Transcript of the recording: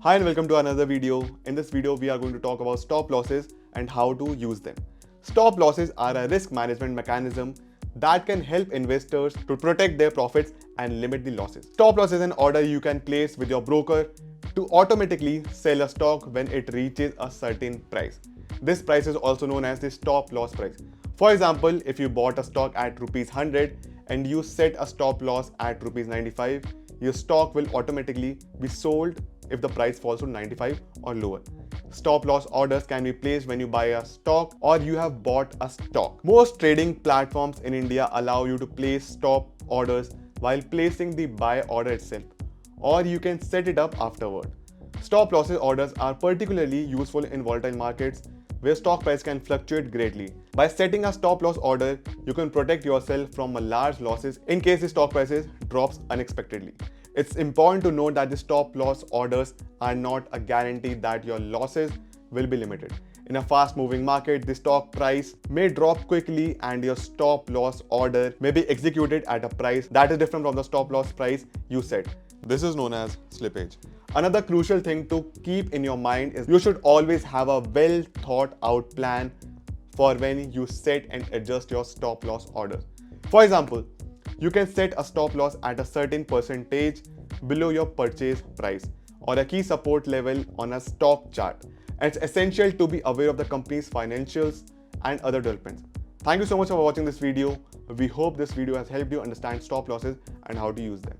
Hi and welcome to another video. In this video, we are going to talk about stop losses and how to use them. Stop losses are a risk management mechanism that can help investors to protect their profits and limit the losses. Stop loss is an order you can place with your broker to automatically sell a stock when it reaches a certain price. This price is also known as the stop loss price. For example, if you bought a stock at rupees 100 and you set a stop loss at rupees 95, your stock will automatically be sold if the price falls to 95 or lower. Stop loss orders can be placed when you buy a stock or you have bought a stock. Most trading platforms in India allow you to place stop orders while placing the buy order itself, or you can set it up afterward. Stop losses orders are particularly useful in volatile markets where stock price can fluctuate greatly. By setting a stop loss order, you can protect yourself from large losses in case the stock prices drops unexpectedly. It's important to note that the stop loss orders are not a guarantee that your losses will be limited. In a fast-moving market, the stock price may drop quickly and your stop loss order may be executed at a price that is different from the stop loss price you set. This is known as slippage. Another crucial thing to keep in your mind is you should always have a well thought out plan for when you set and adjust your stop loss order. For example, you can set a stop loss at a certain percentage below your purchase price or a key support level on a stock chart. And it's essential to be aware of the company's financials and other developments. Thank you so much for watching this video. We hope this video has helped you understand stop losses and how to use them.